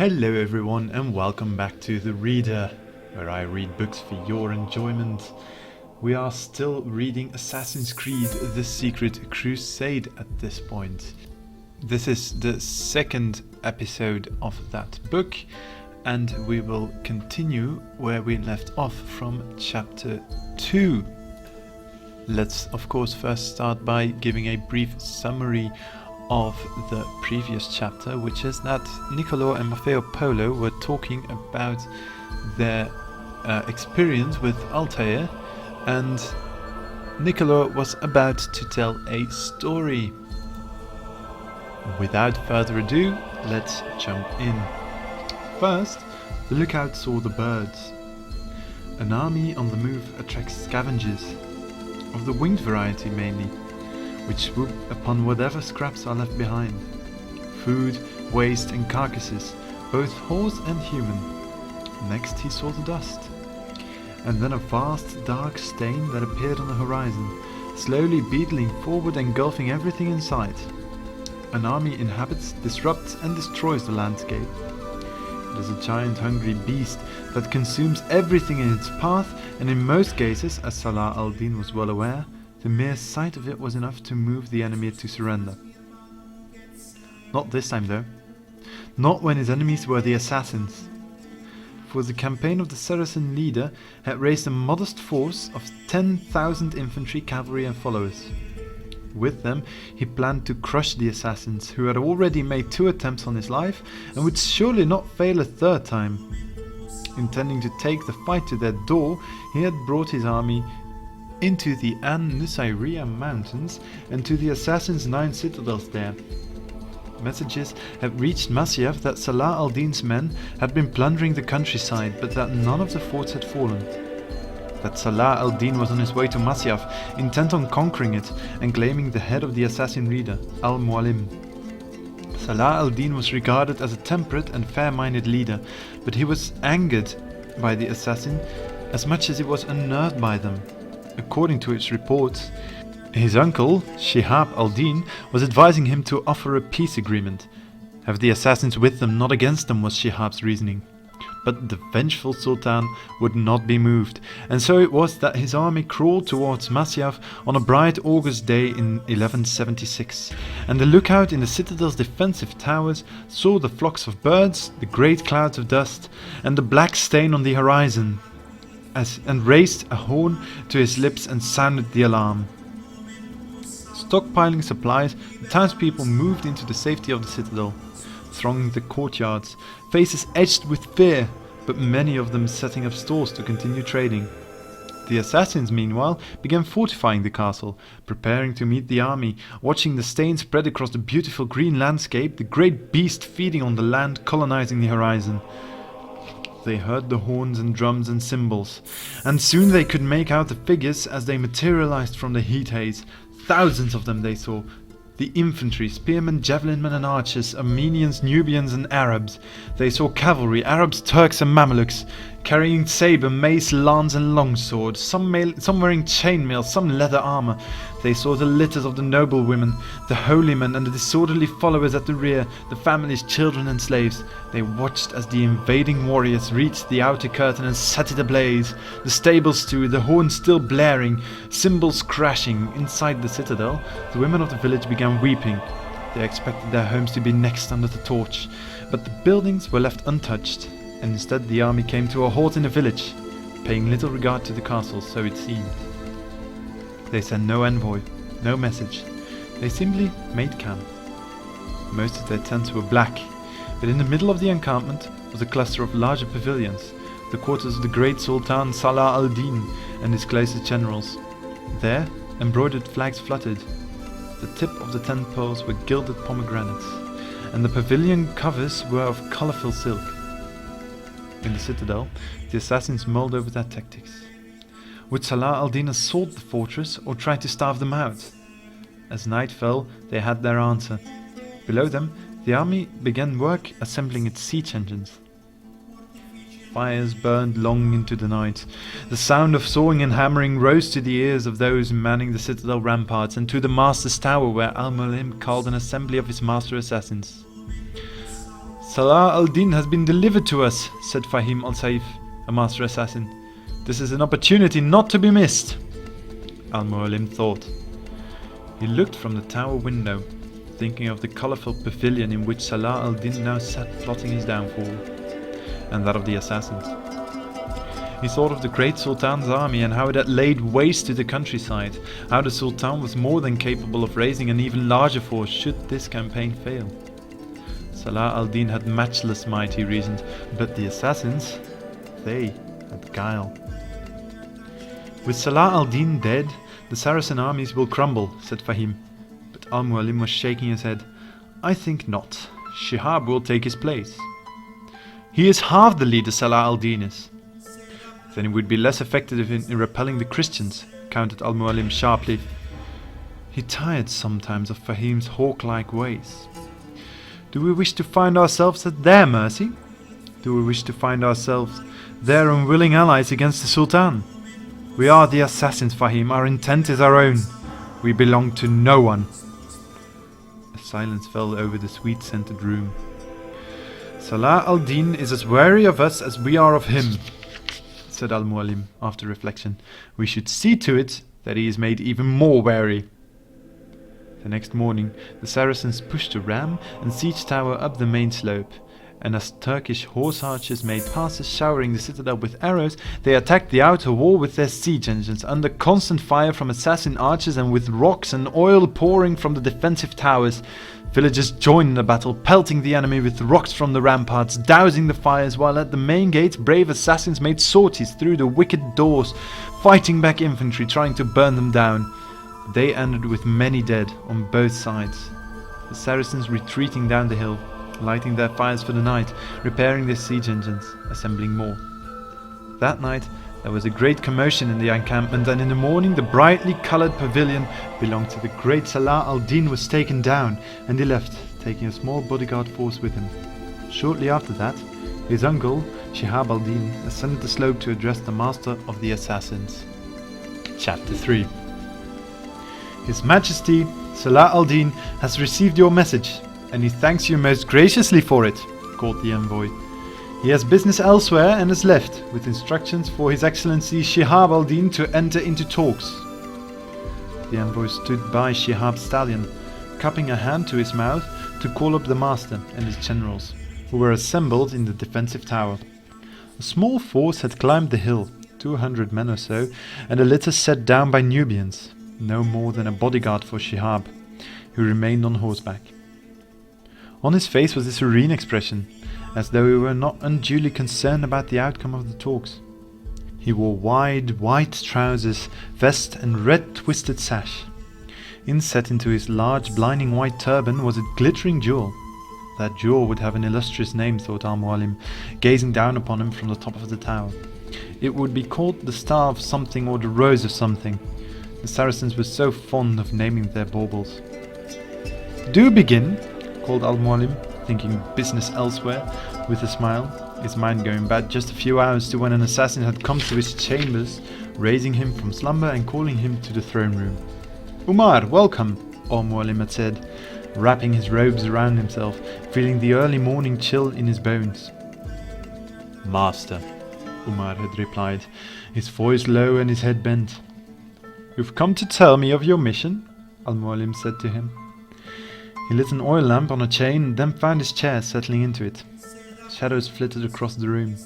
Hello everyone and welcome back to The Reader, where I read books for your enjoyment. We are still reading Assassin's Creed The Secret Crusade at this point. This is the second episode of that book, and we will continue where we left off from chapter 2. Let's of course first start by giving a brief summary of the previous chapter, which is that Niccolo and Maffeo Polo were talking about their experience with Altair, and Niccolo was about to tell a story. Without further ado, let's jump in. First, the lookout saw the birds. An army on the move attracts scavengers, of the winged variety mainly, which swoop upon whatever scraps are left behind. Food, waste and carcasses, both horse and human. Next he saw the dust, and then a vast dark stain that appeared on the horizon, slowly beetling forward, engulfing everything in sight. An army inhabits, disrupts and destroys the landscape. It is a giant hungry beast that consumes everything in its path, and in most cases, as Salah al-Din was well aware, the mere sight of it was enough to move the enemy to surrender. Not this time though. Not when his enemies were the assassins. For the campaign of the Saracen leader had raised a modest force of 10,000 infantry, cavalry and followers. With them he planned to crush the assassins, who had already made 2 attempts on his life and would surely not fail a 3rd time. Intending to take the fight to their door, he had brought his army into the An-Nusayriya mountains and to the assassins' 9 citadels there. Messages had reached Masyaf that Salah al-Din's men had been plundering the countryside, but that none of the forts had fallen. That Salah al-Din was on his way to Masyaf, intent on conquering it and claiming the head of the assassin leader, al-Mualim. Salah al-Din was regarded as a temperate and fair-minded leader, but he was angered by the assassin as much as he was unnerved by them. According to its reports, his uncle, Shihab al-Din, was advising him to offer a peace agreement. Have the assassins with them, not against them, was Shihab's reasoning. But the vengeful Sultan would not be moved, and so it was that his army crawled towards Masyaf on a bright August day in 1176, and the lookout in the citadel's defensive towers saw the flocks of birds, the great clouds of dust, and the black stain on the horizon, and raised a horn to his lips and sounded the alarm. Stockpiling supplies, the townspeople moved into the safety of the citadel, thronging the courtyards, faces edged with fear, but many of them setting up stores to continue trading. The assassins, meanwhile, began fortifying the castle, preparing to meet the army, watching the stain spread across the beautiful green landscape, the great beast feeding on the land, colonizing the horizon. They heard the horns and drums and cymbals, and soon they could make out the figures as they materialized from the heat haze. Thousands of them they saw. The infantry, spearmen, javelinmen and archers, Armenians, Nubians and Arabs. They saw cavalry, Arabs, Turks and Mamelukes, carrying sabre, mace, lance and longsword, some wearing chainmail, some leather armor. They saw the litters of the noble women, the holy men and the disorderly followers at the rear, the families, children and slaves. They watched as the invading warriors reached the outer curtain and set it ablaze, the stables too, the horns still blaring, cymbals crashing. Inside the citadel, the women of the village began weeping. They expected their homes to be next under the torch, but the buildings were left untouched, and instead the army came to a halt in the village, paying little regard to the castle, so it seemed. They sent no envoy, no message. They simply made camp. Most of their tents were black, but in the middle of the encampment was a cluster of larger pavilions, the quarters of the great Sultan Salah al-Din and his closest generals. There, embroidered flags fluttered. The tip of the tent poles were gilded pomegranates, and the pavilion covers were of colourful silk. In the citadel, the assassins mulled over their tactics. Would Salah al-Din assault the fortress or try to starve them out? As night fell, they had their answer. Below them, the army began work assembling its siege engines. Fires burned long into the night. The sound of sawing and hammering rose to the ears of those manning the citadel ramparts and to the master's tower, where Al-Mualim called an assembly of his master assassins. Salah al-Din has been delivered to us, said Fahim al-Saif, a master assassin. This is an opportunity not to be missed. Al-Mualim thought. He looked from the tower window, thinking of the colourful pavilion in which Salah al-Din now sat plotting his downfall, and that of the assassins. He thought of the great Sultan's army and how it had laid waste to the countryside, how the Sultan was more than capable of raising an even larger force should this campaign fail. Salah al-Din had matchless might, he reasoned, but the assassins, they had guile. With Salah al-Din dead, the Saracen armies will crumble, said Fahim, but Al-Mualim was shaking his head. I think not. Shihab will take his place. He is half the leader Salah al-Din is. Then he would be less effective in repelling the Christians, countered Al-Mualim sharply. He tired sometimes of Fahim's hawk-like ways. Do we wish to find ourselves at their mercy? Do we wish to find ourselves their unwilling allies against the Sultan? We are the assassins, Fahim. Our intent is our own. We belong to no one. A silence fell over the sweet-scented room. Salah al-Din is as wary of us as we are of him, said Al-Mualim after reflection. We should see to it that he is made even more wary. The next morning, the Saracens pushed a ram and siege tower up the main slope, and as Turkish horse archers made passes showering the citadel with arrows, they attacked the outer wall with their siege engines, under constant fire from assassin archers and with rocks and oil pouring from the defensive towers. Villagers joined in the battle, pelting the enemy with rocks from the ramparts, dousing the fires, while at the main gates brave assassins made sorties through the wicket doors, fighting back infantry, trying to burn them down. They ended with many dead on both sides. The Saracens retreating down the hill, lighting their fires for the night, repairing their siege engines, assembling more. That night there was a great commotion in the encampment, and in the morning the brightly coloured pavilion belonging to the great Salah al-Din was taken down, and he left, taking a small bodyguard force with him. Shortly after that, his uncle, Shihab al-Din, ascended the slope to address the master of the assassins. Chapter 3. His Majesty, Salah al-Din, has received your message, and he thanks you most graciously for it, called the envoy. He has business elsewhere and has left, with instructions for His Excellency Shihab al-Din to enter into talks. The envoy stood by Shihab's stallion, cupping a hand to his mouth to call up the master and his generals, who were assembled in the defensive tower. A small force had climbed the hill, 200 men or so, and a litter set down by Nubians, no more than a bodyguard for Shihab, who remained on horseback. On his face was a serene expression, as though he were not unduly concerned about the outcome of the talks. He wore wide white trousers, vest and red twisted sash. Inset into his large blinding white turban was a glittering jewel. That jewel would have an illustrious name, thought Al-Mualim, gazing down upon him from the top of the tower. It would be called the Star of something or the Rose of something. The Saracens were so fond of naming their baubles. Do begin, called Al-Mualim, thinking business elsewhere, with a smile, his mind going back just a few hours to when an assassin had come to his chambers, raising him from slumber and calling him to the throne room. Umar, welcome, Al-Mualim had said, wrapping his robes around himself, feeling the early morning chill in his bones. Master, Umar had replied, his voice low and his head bent. You've come to tell me of your mission? Al-Mualim said to him. He lit an oil lamp on a chain and then found his chair, settling into it. Shadows flitted across the room.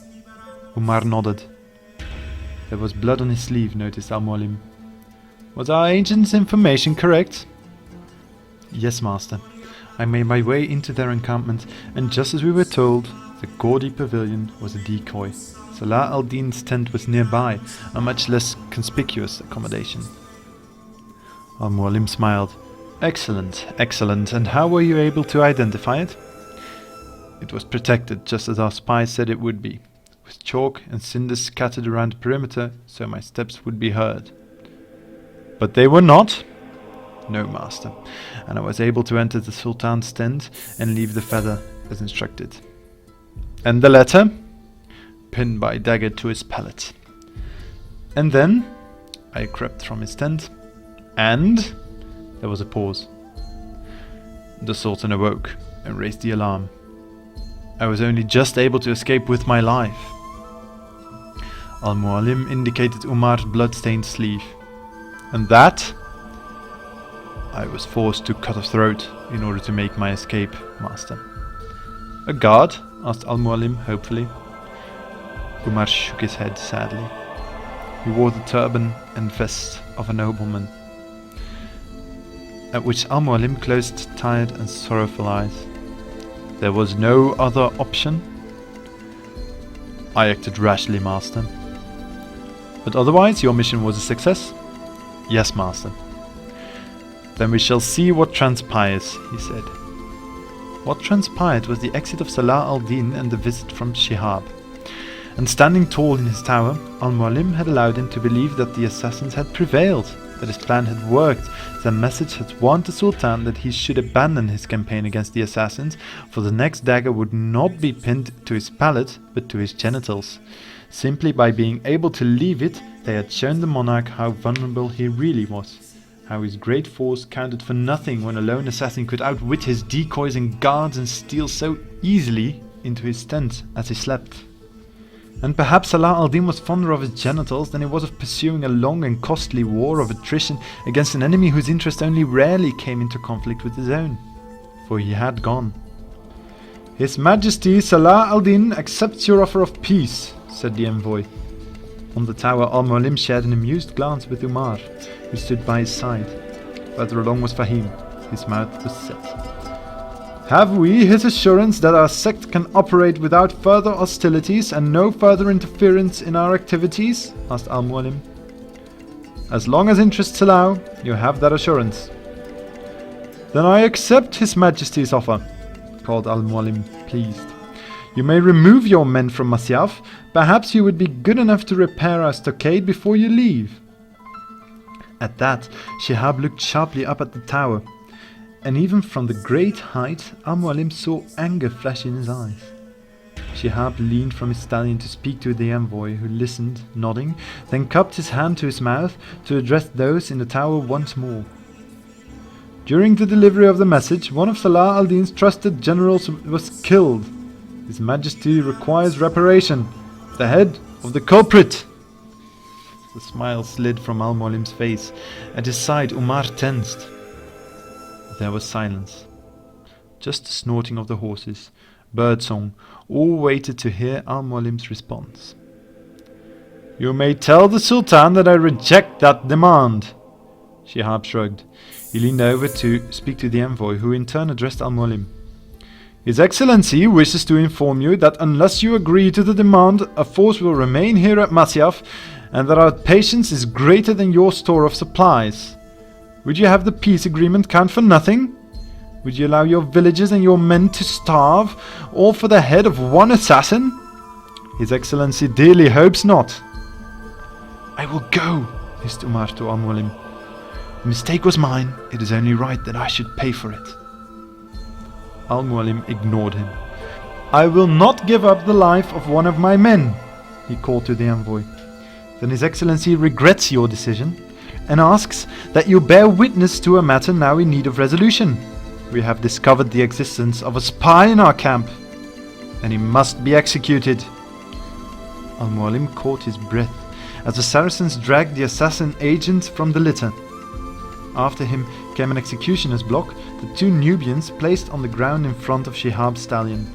Umar nodded. There was blood on his sleeve, noticed Al-Mualim. Was our agent's information correct? Yes, master. I made my way into their encampment, and just as we were told, the gaudy pavilion was a decoy. Salah al-Din's tent was nearby, a much less conspicuous accommodation. Al-Mualim smiled. Excellent, excellent. And how were you able to identify it? It was protected, just as our spies said it would be, with chalk and cinders scattered around the perimeter, so my steps would be heard. But they were not? No, master. And I was able to enter the Sultan's tent and leave the feather as instructed. And the letter? Pinned by dagger to his pallet. And then I crept from his tent, and there was a pause. The Sultan awoke and raised the alarm. I was only just able to escape with my life. Al-Mualim indicated Umar's blood-stained sleeve. And that? I was forced to cut a throat in order to make my escape, master. A guard? Asked Al-Mualim hopefully. Umar shook his head sadly. He wore the turban and vest of a nobleman. At which Al-Mualim closed tired and sorrowful eyes. There was no other option? I acted rashly, master. But otherwise your mission was a success? Yes, master. Then we shall see what transpires, he said. What transpired was the exit of Salah al-Din and the visit from Shihab. And standing tall in his tower, Al-Mualim had allowed him to believe that the assassins had prevailed, that his plan had worked. The message had warned the Sultan that he should abandon his campaign against the assassins, for the next dagger would not be pinned to his palate, but to his genitals. Simply by being able to leave it, they had shown the monarch how vulnerable he really was. How his great force counted for nothing when a lone assassin could outwit his decoys and guards and steal so easily into his tent as he slept. And perhaps Salah al-Din was fonder of his genitals than he was of pursuing a long and costly war of attrition against an enemy whose interest only rarely came into conflict with his own. For he had gone. His Majesty Salah al-Din accepts your offer of peace, said the envoy. On the tower, Al-Mualim shared an amused glance with Umar, who stood by his side. Further along was Fahim. His mouth was set. Have we his assurance that our sect can operate without further hostilities and no further interference in our activities? Asked Al-Mualim. As long as interests allow, you have that assurance. Then I accept his Majesty's offer, called Al-Mualim, pleased. You may remove your men from Masyaf. Perhaps you would be good enough to repair our stockade before you leave. At that, Shihab looked sharply up at the tower. And even from the great height, Al-Mualim saw anger flash in his eyes. Shihab leaned from his stallion to speak to the envoy, who listened, nodding, then cupped his hand to his mouth to address those in the tower once more. During the delivery of the message, one of Salah al-Din's trusted generals was killed. His Majesty requires reparation. The head of the culprit! The smile slid from Al-Mualim's face. At his side, Umar tensed. There was silence. Just the snorting of the horses, birdsong, all waited to hear Al-Mualim's response. You may tell the Sultan that I reject that demand. Shihab shrugged. He leaned over to speak to the envoy, who in turn addressed Al-Mualim. His Excellency wishes to inform you that unless you agree to the demand, a force will remain here at Masyaf, and that our patience is greater than your store of supplies. Would you have the peace agreement count for nothing? Would you allow your villagers and your men to starve, all for the head of one assassin? His Excellency dearly hopes not. I will go, hissed Umar to Al-Mualim. The mistake was mine. It is only right that I should pay for it. Al-Mualim ignored him. I will not give up the life of one of my men, he called to the envoy. Then His Excellency regrets your decision and asks that you bear witness to a matter now in need of resolution. We have discovered the existence of a spy in our camp, and he must be executed. Al-Mualim caught his breath as the Saracens dragged the assassin agent from the litter. After him came an executioner's block, the two Nubians placed on the ground in front of Shihab's stallion.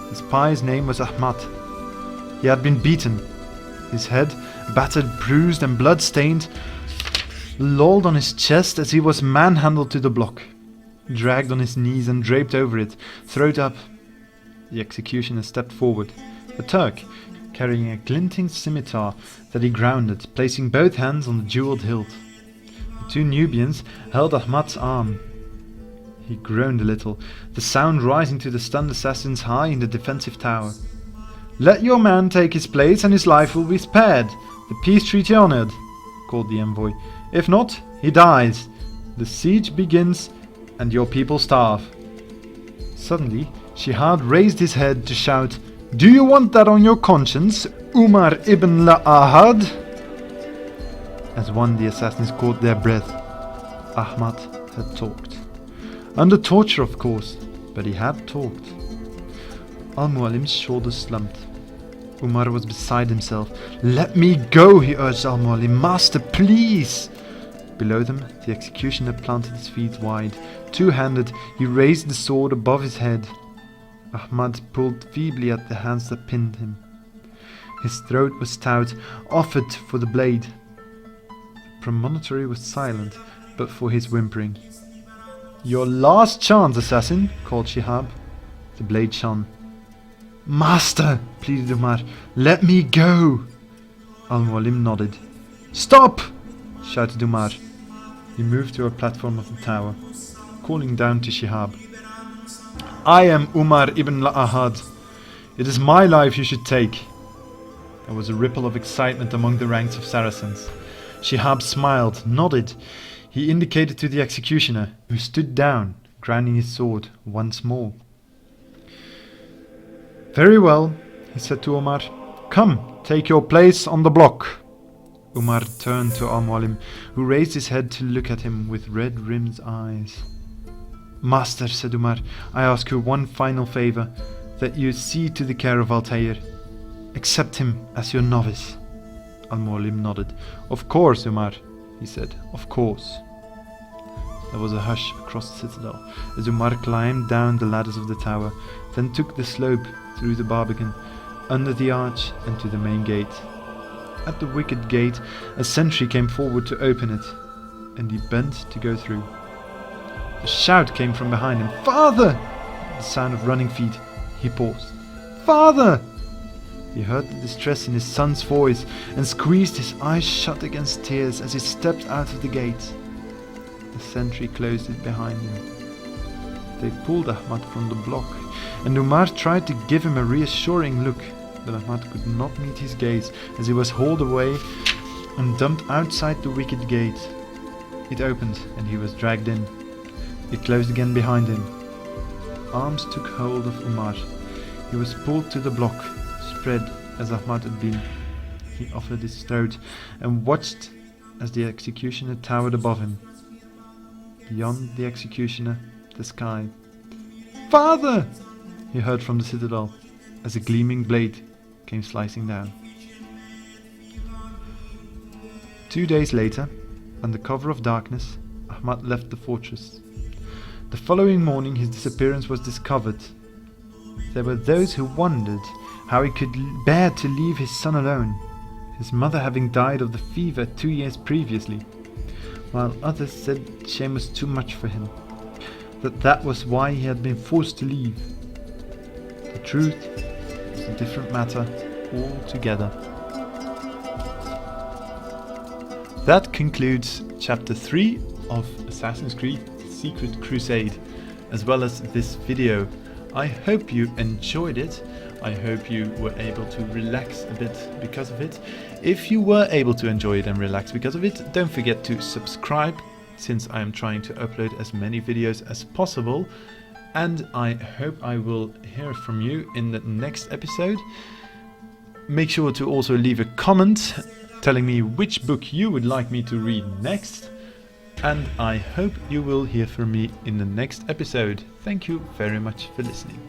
The spy's name was Ahmad. He had been beaten. His head, battered, bruised and blood-stained, lolled on his chest as he was manhandled to the block, dragged on his knees and draped over it, throat up. The executioner stepped forward, a Turk, carrying a glinting scimitar that he grounded, placing both hands on the jeweled hilt. The two Nubians held Ahmad's arm. He groaned a little, the sound rising to the stunned assassins high in the defensive tower. Let your man take his place and his life will be spared, the peace treaty honored, called the envoy. If not, he dies. The siege begins and your people starve. Suddenly, Shihab raised his head to shout, Do you want that on your conscience, Umar ibn La'Ahad? As one, the assassins caught their breath. Ahmad had talked. Under torture, of course, but he had talked. Al-Mualim's shoulders slumped. Umar was beside himself. "Let me go," he urged Al-Mualim. "Master, please!" Below them, the executioner planted his feet wide. Two-handed, he raised the sword above his head. Ahmad pulled feebly at the hands that pinned him. His throat was stout, offered for the blade. The premonitory was silent, but for his whimpering. "Your last chance, assassin," called Shihab. The blade shone. "Master," pleaded Umar, "let me go." Al-Mualim nodded. "Stop!" shouted Umar. He moved to a platform of the tower, calling down to Shihab. "I am Umar Ibn La'Ahad. It is my life you should take." There was a ripple of excitement among the ranks of Saracens. Shihab smiled, nodded. He indicated to the executioner, who stood down, grinding his sword once more. "Very well," he said to Umar. "Come, take your place on the block." Umar turned to Al-Mualim, who raised his head to look at him with red-rimmed eyes. "Master," said Umar, "I ask you one final favour, that you see to the care of Altair. Accept him as your novice." Al-Mualim nodded. "Of course, Umar," he said, "of course." There was a hush across the citadel as Umar climbed down the ladders of the tower, then took the slope through the barbican, under the arch and to the main gate. At the wicket gate, a sentry came forward to open it, and he bent to go through. A shout came from behind him. "Father!" The sound of running feet. He paused. "Father!" He heard the distress in his son's voice and squeezed his eyes shut against tears as he stepped out of the gate. The sentry closed it behind him. They pulled Ahmad from the block, and Umar tried to give him a reassuring look, but Ahmad could not meet his gaze as he was hauled away and dumped outside the wicket gate. It opened and he was dragged in. It closed again behind him. Arms took hold of Umar. He was pulled to the block, spread as Ahmad had been. He offered his throat and watched as the executioner towered above him. Beyond the executioner, the sky. "Father!" he heard from the citadel as a gleaming blade came slicing down. 2 days later, under cover of darkness, Ahmad left the fortress. The following morning his disappearance was discovered. There were those who wondered how he could bear to leave his son alone, his mother having died of the fever 2 years previously, while others said shame was too much for him, that was why he had been forced to leave. The truth was a different matter altogether. That concludes Chapter 3 of Assassin's Creed Secret Crusade, as well as this video. I hope you enjoyed it. I hope you were able to relax a bit because of it. If you were able to enjoy it and relax because of it, don't forget to subscribe, since I am trying to upload as many videos as possible. And I hope I will hear from you in the next episode. Make sure to also leave a comment telling me which book you would like me to read next. And I hope you will hear from me in the next episode. Thank you very much for listening.